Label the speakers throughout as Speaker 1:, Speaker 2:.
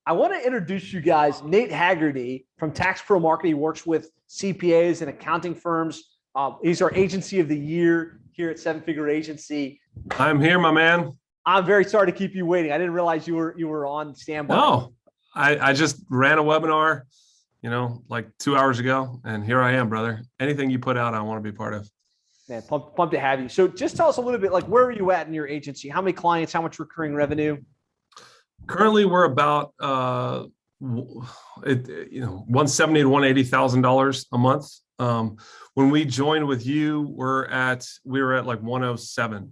Speaker 1: I want to introduce you guys. Nate Hagerty from Tax Pro Marketing. He works with CPAs and accounting firms. He's our agency of the year here at Seven Figure Agency.
Speaker 2: I'm here, my man.
Speaker 1: I'm very sorry to keep you waiting. I didn't realize you were on standby.
Speaker 2: No, I just ran a webinar, like 2 hours ago, and here I am, brother. Anything you put out, I want to be part of.
Speaker 1: Man, pumped to have you. So just tell us a little bit, like, where are you at in your agency? How many clients? How much recurring revenue?
Speaker 2: Currently, we're about 170 to $180,000 a month. When we joined with you, we were at like 107,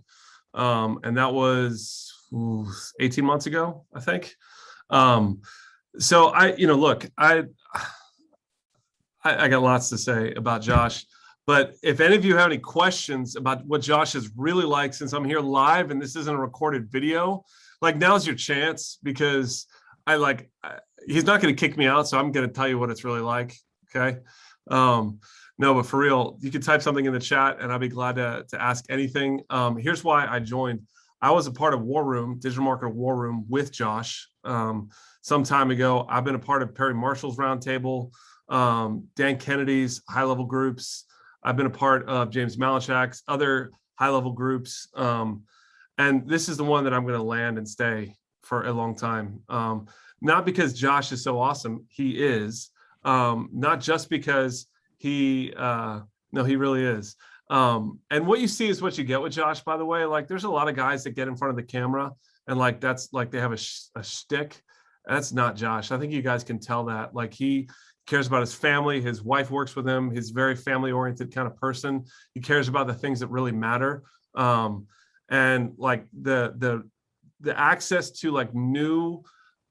Speaker 2: and that was 18 months ago, I think. So I got lots to say about Josh. But if any of you have any questions about what Josh is really like, since I'm here live and this isn't a recorded video, like now's your chance, because he's not going to kick me out. So I'm going to tell you what it's really like. Okay. No, but for real, you can type something in the chat and I'll be glad to ask anything. Here's why I joined. I was a part of War Room, Digital Marketer War Room with Josh some time ago. I've been a part of Perry Marshall's Roundtable, Dan Kennedy's high level groups. I've been a part of James Malinchak's other high-level groups. And this is the one that I'm going to land and stay for a long time. Not because Josh is so awesome. He is. Not just because no, he really is. And what you see is what you get with Josh, by the way. Like, there's a lot of guys that get in front of the camera and that's like they have a shtick. That's not Josh. I think you guys can tell that. Like, he cares about his family. His wife works with him. He's a very family-oriented kind of person. He cares about the things that really matter. And like the access to like new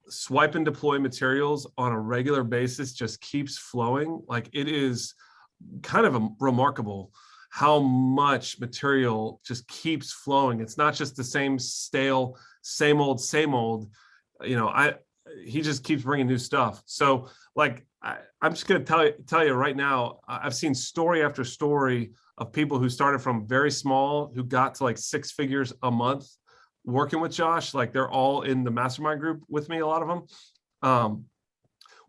Speaker 2: swipe and deploy materials on a regular basis just keeps flowing. Like, it is kind of remarkable how much material just keeps flowing. It's not just the same stale, same old. He just keeps bringing new stuff. So like, I'm just going to tell you right now, I've seen story after story of people who started from very small, who got to like 6 figures a month working with Josh. Like, they're all in the mastermind group with me, a lot of them.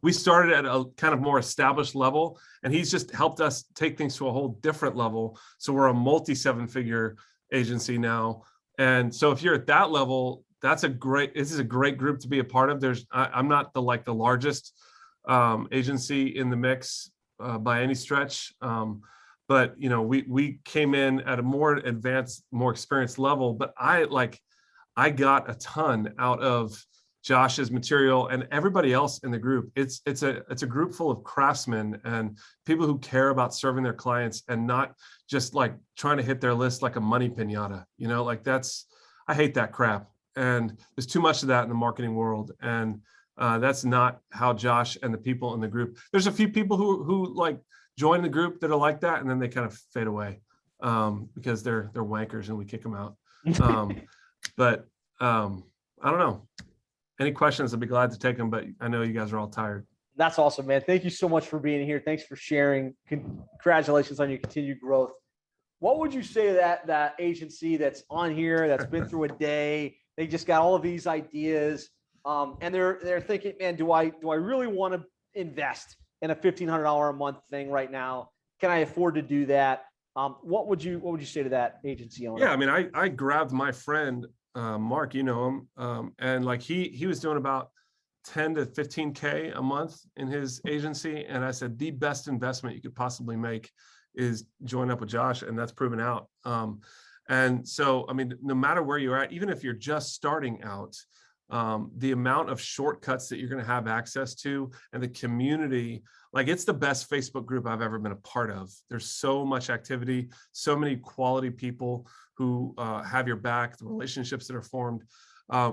Speaker 2: We started at a kind of more established level, and he's just helped us take things to a whole different level. So we're a multi-7-figure agency now. And so if you're at that level, this is a great group to be a part of. I'm not the largest agency in the mix by any stretch. But we came in at a more advanced, more experienced level, but I got a ton out of Josh's material and everybody else in the group. It's a group full of craftsmen and people who care about serving their clients and not just like trying to hit their list like a money pinata. I hate that crap. And there's too much of that in the marketing world. And that's not how Josh and the people in the group. There's a few people who like join the group that are like that, and then they kind of fade away because they're wankers and we kick them out. But I don't know. Any questions? I'd be glad to take them, but I know you guys are all tired.
Speaker 1: That's awesome, man. Thank you so much for being here. Thanks for sharing. Congratulations on your continued growth. What would you say to that agency that's on here, that's been through a day? They just got all of these ideas, and they're thinking, man, do I really want to invest in a $1,500 a month thing right now? Can I afford to do that? What would you say to that agency owner?
Speaker 2: Yeah, I mean, I grabbed my friend Mark, you know him, and like he was doing about 10 to 15K a month in his agency, and I said the best investment you could possibly make is join up with Josh, and that's proven out. And so, I mean, no matter where you're at, even if you're just starting out, the amount of shortcuts that you're going to have access to and the community, like it's the best Facebook group I've ever been a part of. There's so much activity, so many quality people who have your back, the relationships that are formed.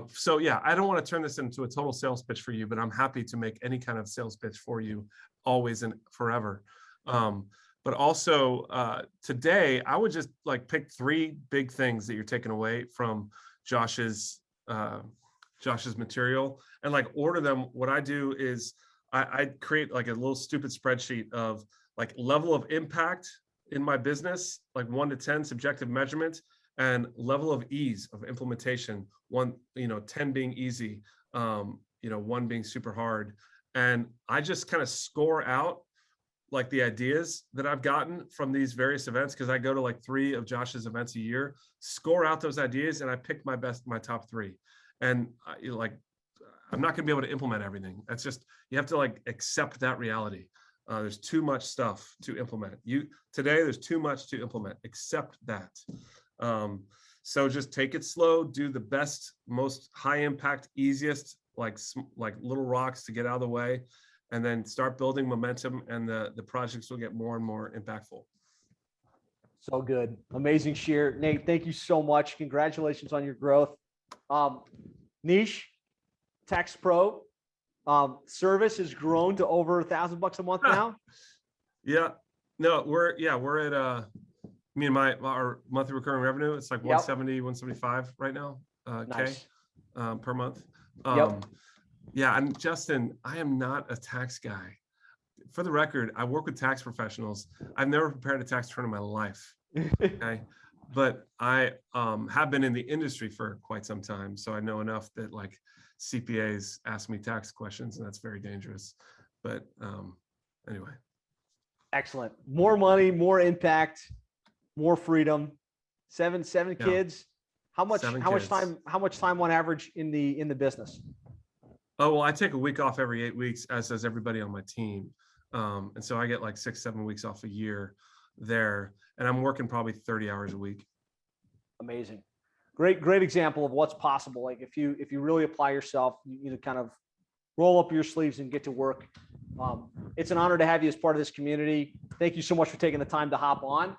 Speaker 2: So yeah, I don't want to turn this into a total sales pitch for you, but I'm happy to make any kind of sales pitch for you always and forever. But also today, I would just like pick 3 big things that you're taking away from Josh's material and like order them. What I do is I create like a little stupid spreadsheet of like level of impact in my business, like 1 to 10 subjective measurement, and level of ease of implementation, 10 being easy. one being super hard. And I just kind of score out like the ideas that I've gotten from these various events, because I go to like 3 of Josh's events a year, score out those ideas, and I pick my top 3. And I'm not going to be able to implement everything. That's just, you have to like accept that reality. There's too much stuff to implement. Today, there's too much to implement. Accept that. So just take it slow. Do the best, most high impact, easiest, like little rocks to get out of the way, and then start building momentum, and the projects will get more and more impactful.
Speaker 1: So good. Amazing share. Nate, thank you so much. Congratulations on your growth. Niche, Tax Pro, service has grown to over $1,000 a month now.
Speaker 2: Yeah. No, we're at our monthly recurring revenue, it's like 170, 175 right now,
Speaker 1: Nice.
Speaker 2: K per month.
Speaker 1: Yep.
Speaker 2: Yeah, and Justin, I am not a tax guy. For the record, I work with tax professionals. I've never prepared a tax return in my life. Okay. But I have been in the industry for quite some time. So I know enough that like CPAs ask me tax questions, and that's very dangerous. But anyway.
Speaker 1: Excellent. More money, more impact, more freedom. Seven kids. How much time on average in the business?
Speaker 2: Oh, well, I take a week off every 8 weeks, as does everybody on my team. And so I get like 6-7 weeks off a year there, and I'm working probably 30 hours a week.
Speaker 1: Amazing. Great example of what's possible. Like if you really apply yourself, you kind of roll up your sleeves and get to work. It's an honor to have you as part of this community. Thank you so much for taking the time to hop on.